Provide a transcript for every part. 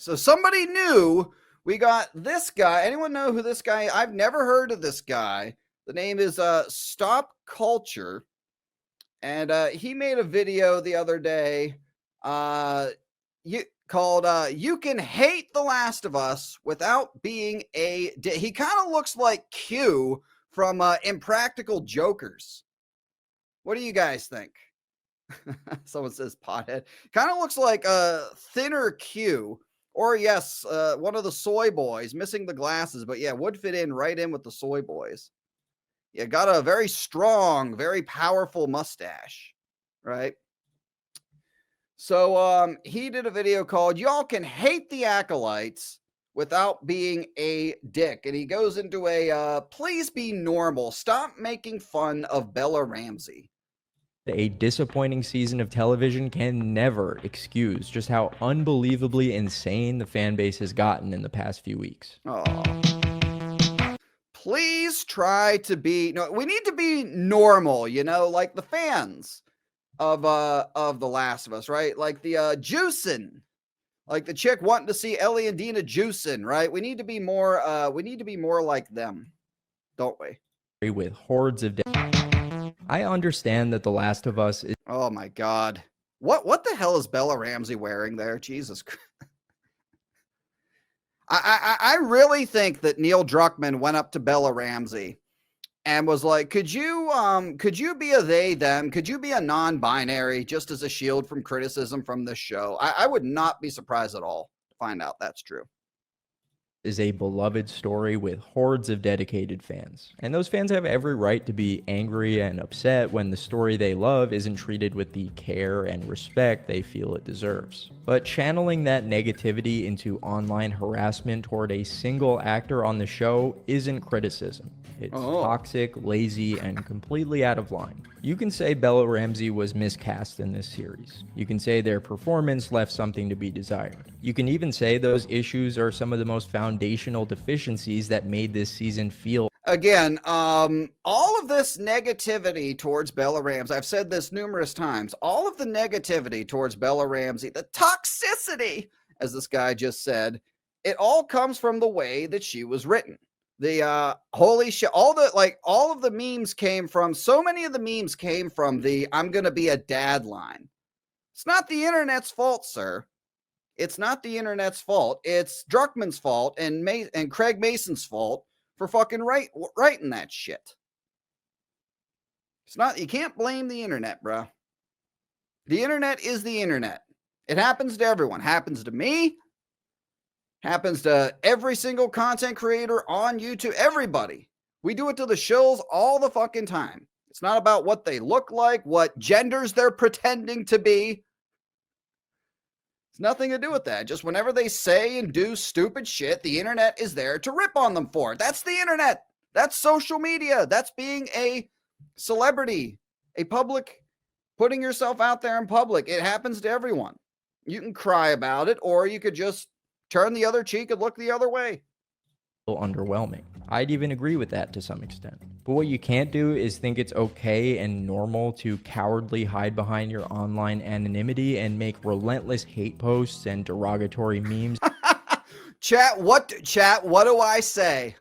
So somebody new. We got this guy. Anyone know who this guy is? I've never heard of this guy. The name is Stop Culture. And he made a video the other day called You Can Hate The Last of Us Without Being a He kind of looks like Q from Impractical Jokers. What do you guys think? Someone says pothead. Kind of looks like a thinner Q. Or yes, one of the Soy Boys, missing the glasses, but yeah, would fit in right in with the Soy Boys. Yeah, got a very strong, very powerful mustache, right? So he did a video called Y'all Can Hate the Acolytes Without Being a Dick. And he goes into a please be normal. Stop making fun of Bella Ramsey. A disappointing season of television can never excuse just how unbelievably insane the fan base has gotten in the past few weeks. Oh. Please try to be we need to be normal, like the fans of The Last of Us, right? Like the juicing. Like the chick wanting to see Ellie and Dina juicing, right? We need to be more like them, don't we? With hordes of I understand that The Last of Us is Oh my god. What the hell is Bella Ramsey wearing there? Jesus Christ. I really think that Neil Druckmann went up to Bella Ramsey and was like, could you be a they, them? Could you be a non-binary just as a shield from criticism from this show? I would not be surprised at all to find out that's true. Is a beloved story with hordes of dedicated fans. And those fans have every right to be angry and upset when the story they love isn't treated with the care and respect they feel it deserves. But channeling that negativity into online harassment toward a single actor on the show isn't criticism. It's toxic, lazy, and completely out of line. You can say Bella Ramsey was miscast in this series. You can say their performance left something to be desired. You can even say those issues are some of the most foundational deficiencies that made this season feel. Again, all of this negativity towards Bella Ramsey, I've said this numerous times, all of the negativity towards Bella Ramsey, the toxicity, as this guy just said, it all comes from the way that she was written. The holy shit, all of the memes came from, so many of the memes came from the I'm gonna be a dad line. It's not the internet's fault, sir. It's not the internet's fault. It's Druckmann's fault and Craig Mason's fault for fucking writing that shit. It's not, you can't blame the internet, bro. The internet is the internet. It happens to everyone. Happens to me. Happens to every single content creator on YouTube. Everybody. We do it to the shills all the fucking time. It's not about what they look like, what genders they're pretending to be. It's nothing to do with that. Just whenever they say and do stupid shit, the internet is there to rip on them for it. That's the internet. That's social media. That's being a celebrity, a public, putting yourself out there in public. It happens to everyone. You can cry about it, or you could just turn the other cheek and look the other way. Underwhelming. I'd even agree with that to some extent. But what you can't do is think it's okay and normal to cowardly hide behind your online anonymity and make relentless hate posts and derogatory memes. Chat, what do I say?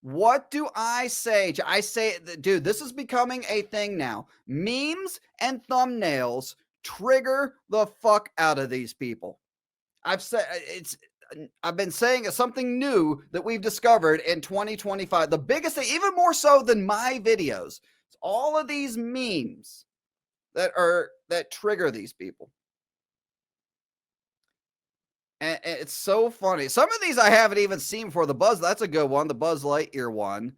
What do I say? I say, dude, this is becoming a thing now. Memes and thumbnails trigger the fuck out of these people. I've been saying it's something new that we've discovered in 2025. The biggest thing, even more so than my videos, it's all of these memes that trigger these people. And it's so funny. Some of these I haven't even seen before. That's a good one. The Buzz Lightyear one.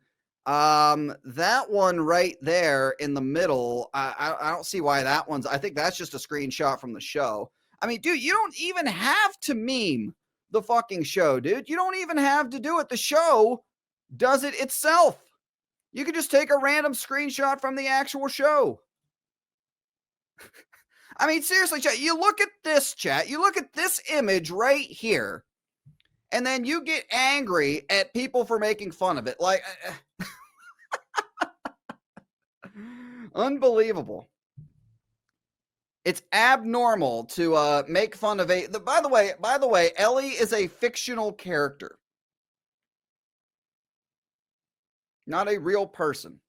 That one right there in the middle, I don't see why that one's, I think that's just a screenshot from the show. I mean, dude, you don't even have to meme the fucking show, dude. You don't even have to do it. The show does it itself. You could just take a random screenshot from the actual show. I mean, seriously, chat, you look at this, chat. You look at this image right here, and then you get angry at people for making fun of it. Like, unbelievable. It's abnormal to make fun of by the way, Ellie is a fictional character, not a real person.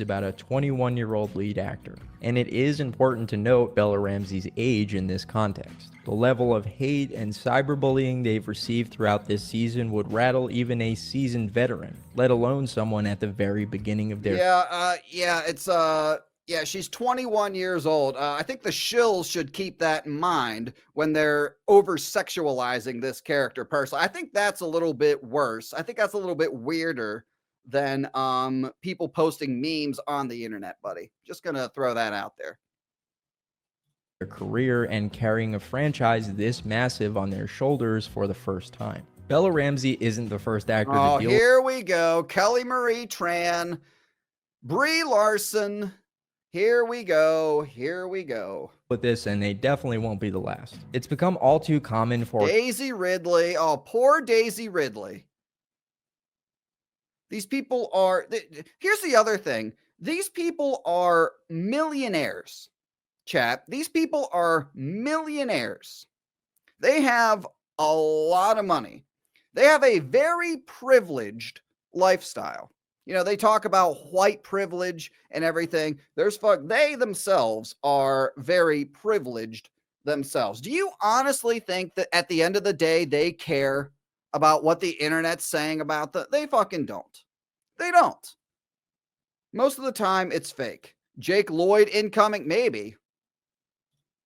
About a 21-year-old lead actor, and it is important to note Bella Ramsey's age in this context. The level of hate and cyberbullying they've received throughout this season would rattle even a seasoned veteran, let alone someone at the very beginning of their yeah, she's 21 years old. I think the Shills should keep that in mind when they're over sexualizing this character personally. I think that's a little bit worse. I think that's a little bit weirder than people posting memes on the internet, buddy. Just gonna throw that out there. their career and carrying a franchise this massive on their shoulders for the first time. Bella Ramsey isn't the first actor to deal here we go. Kelly Marie Tran, Brie Larson. Here we go. Here we go. with this, and they definitely won't be the last. It's become all too common for Daisy Ridley. Oh, poor Daisy Ridley. These people are, here's the other thing. These people are millionaires, chat. These people are millionaires. They have a lot of money. They have a very privileged lifestyle. You know, they talk about white privilege and everything. They themselves are very privileged themselves. Do you honestly think that at the end of the day, they care about what the internet's saying about them? They fucking don't. They don't. Most of the time, it's fake. Jake Lloyd incoming, maybe.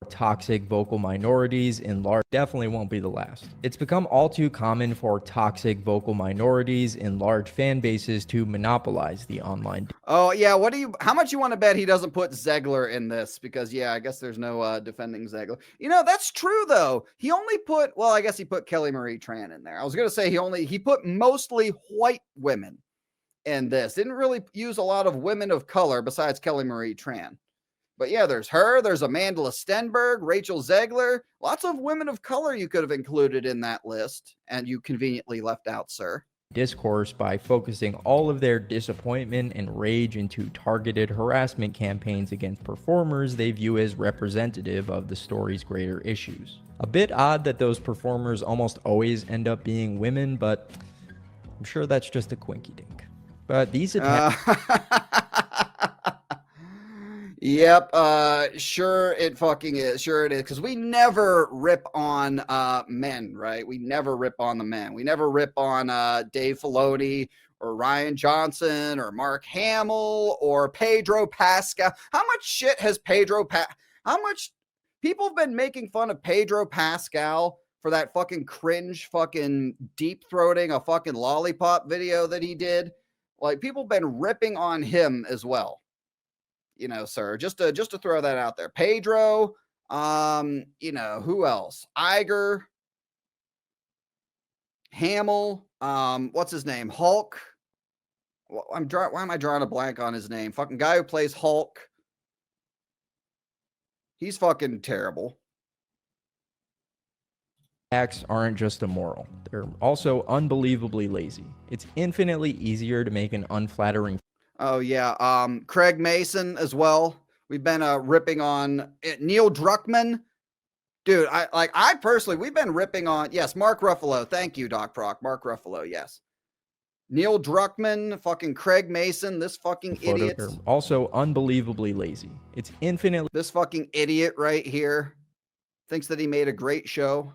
toxic vocal minorities in large definitely won't be the last. It's become all too common for toxic vocal minorities in large fan bases to monopolize the online. Oh yeah, how much you want to bet he doesn't put Zegler in this? Because yeah, I guess there's no defending Zegler. You know, that's true though. He only put, well, I guess he put Kelly Marie Tran in there. I was gonna say he put mostly white women in this. Didn't really use a lot of women of color besides Kelly Marie Tran. But yeah, there's her, there's Amanda Stenberg, Rachel Zegler, lots of women of color you could have included in that list, and you conveniently left out, sir. Discourse by focusing all of their disappointment and rage into targeted harassment campaigns against performers they view as representative of the story's greater issues. A bit odd that those performers almost always end up being women, but I'm sure that's just a quinky dink. But these attacks... Yep, sure it fucking is. Sure it is. Because we never rip on men, right? We never rip on the men. We never rip on Dave Filoni or Ryan Johnson or Mark Hamill or Pedro Pascal. How much shit has how much people have been making fun of Pedro Pascal for that fucking cringe fucking deep throating a fucking lollipop video that he did? Like, people have been ripping on him as well. You know, sir, just to throw that out there. Pedro, you know, who else? Iger, Hamill, what's his name? Hulk. Why am I drawing a blank on his name? Fucking guy who plays Hulk. He's fucking terrible. Acts aren't just immoral, they're also unbelievably lazy. It's infinitely easier to make an unflattering... Oh yeah, Craig Mason as well. We've been ripping on Neil Druckmann. Dude, I personally, we've been ripping on, yes, Mark Ruffalo. Thank you, Doc Proc. Mark Ruffalo, yes. Neil Druckmann, fucking Craig Mason, this fucking idiot. Also unbelievably lazy. It's infinitely... This fucking idiot right here thinks that he made a great show.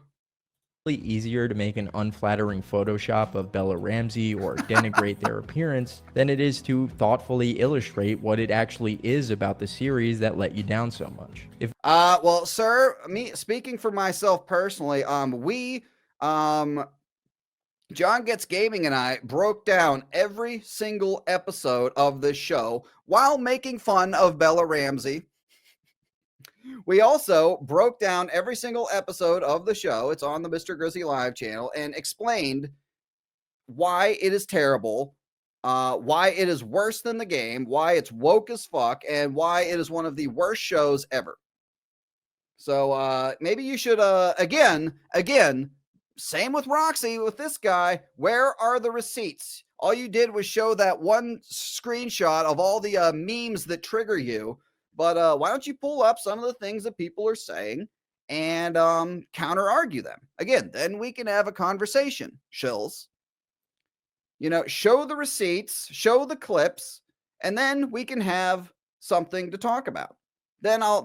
easier to make an unflattering Photoshop of Bella Ramsey or denigrate their appearance than it is to thoughtfully illustrate what it actually is about the series that let you down so much. Well, sir, me speaking for myself personally, John Gets Gaming and I broke down every single episode of this show while making fun of Bella Ramsey. We also broke down every single episode of the show. It's on the Mr. Grizzly Live channel, and explained why it is terrible, why it is worse than the game, why it's woke as fuck, and why it is one of the worst shows ever. So maybe you should, again, same with Roxy, with this guy. Where are the receipts? All you did was show that one screenshot of all the memes that trigger you. But why don't you pull up some of the things that people are saying and counter argue them? Again, then we can have a conversation, Shills. Show the receipts, show the clips, and then we can have something to talk about. Then I'll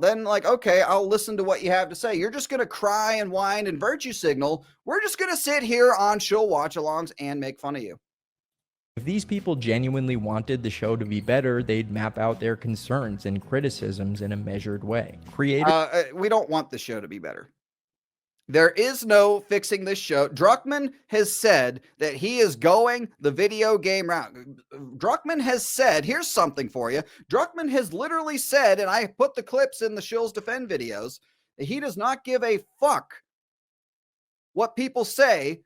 listen to what you have to say. You're just gonna cry and whine and virtue signal. We're just gonna sit here on Shill watch-alongs and make fun of you. If these people genuinely wanted the show to be better, they'd map out their concerns and criticisms in a measured way. We don't want the show to be better. There is no fixing this show. Druckmann has said that he is going the video game route. Druckmann has said, here's something for you. Druckmann has literally said, and I put the clips in the Shills Defend videos, that he does not give a fuck what people say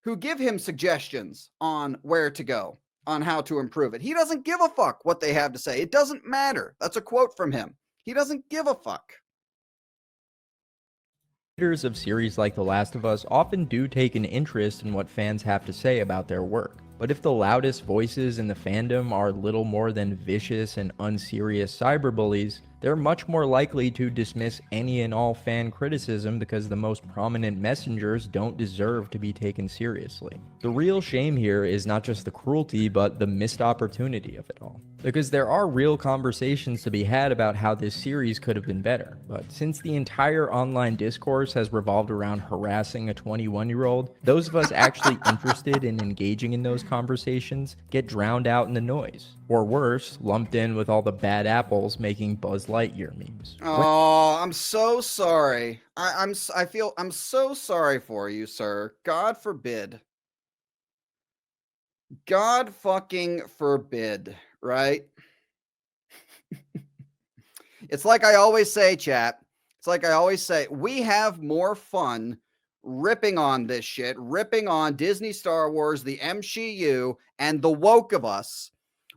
who give him suggestions on where to go, on how to improve it. He doesn't give a fuck what they have to say. It doesn't matter. That's a quote from him. He doesn't give a fuck. Creators of series like The Last of Us often do take an interest in what fans have to say about their work. But if the loudest voices in the fandom are little more than vicious and unserious cyberbullies, they're much more likely to dismiss any and all fan criticism because the most prominent messengers don't deserve to be taken seriously. The real shame here is not just the cruelty, but the missed opportunity of it all. Because there are real conversations to be had about how this series could have been better, but since the entire online discourse has revolved around harassing a 21-year-old, those of us actually interested in engaging in those conversations get drowned out in the noise. Or worse, lumped in with all the bad apples making Buzz Lightyear memes. Oh, I'm so sorry. I'm so sorry for you, sir. God forbid. God fucking forbid, right? It's like I always say, chat. It's like I always say, we have more fun ripping on this shit, ripping on Disney, Star Wars, the MCU, and the woke of us.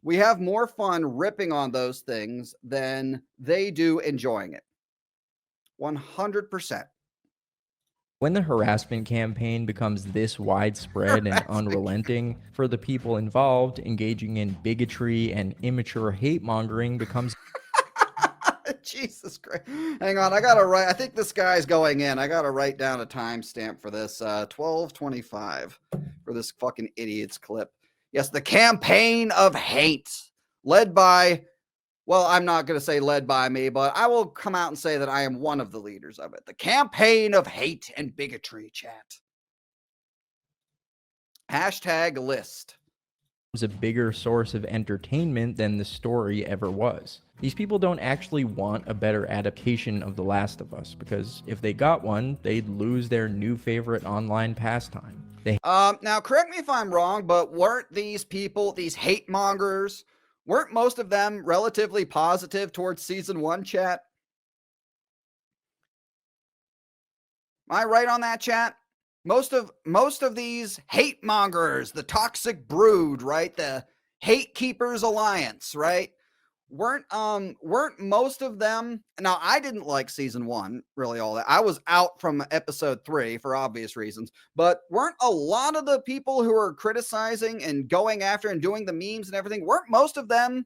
We have more fun ripping on those things than they do enjoying it. 100%. When the harassment campaign becomes this widespread and unrelenting, for the people involved, engaging in bigotry and immature hate-mongering becomes... Jesus Christ. Hang on, I think this guy's going in. I gotta write down a timestamp for this. 12:25 for this fucking idiot's clip. Yes, the campaign of hate led by, well, I'm not going to say led by me, but I will come out and say that I am one of the leaders of it. The campaign of hate and bigotry, chat. #list. A bigger source of entertainment than the story ever was. These people don't actually want a better adaptation of The Last of Us, because if they got one, they'd lose their new favorite online pastime. Now, correct me if I'm wrong, but weren't these people, these hate mongers, weren't most of them relatively positive towards season 1, chat? Am I right on that, chat? Most of these hate mongers, the toxic brood, right? The hate keepers alliance, right? Weren't most of them? Now, I didn't like season 1 really all that. I was out from episode 3 for obvious reasons, but weren't a lot of the people who are criticizing and going after and doing the memes and everything, weren't most of them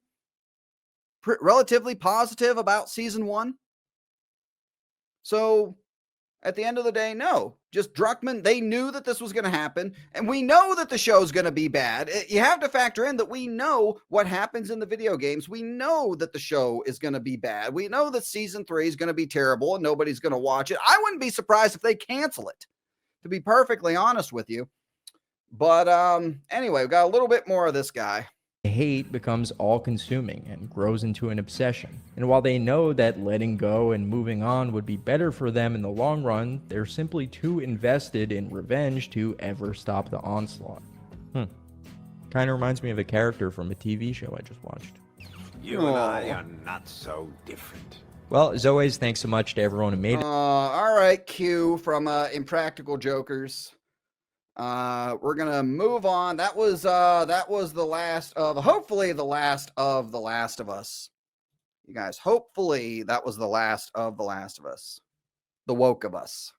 relatively positive about season 1? So at the end of the day, no. Just Druckmann, they knew that this was going to happen, and we know that the show's going to be bad. You have to factor in that we know what happens in the video games. We know that the show is going to be bad. We know that season 3 is going to be terrible and nobody's going to watch it. I wouldn't be surprised if they cancel it, to be perfectly honest with you. But anyway, we've got a little bit more of this guy. Hate becomes all-consuming and grows into an obsession. And while they know that letting go and moving on would be better for them in the long run, they're simply too invested in revenge to ever stop the onslaught. Kind of reminds me of a character from a TV show I just watched. You and I are not so different. Well, as always, thanks so much to everyone who made it. All right, Q from Impractical Jokers. We're gonna move on. That was the last of, hopefully the last of The Last of Us. You guys, hopefully that was the last of The Last of Us. The woke of us.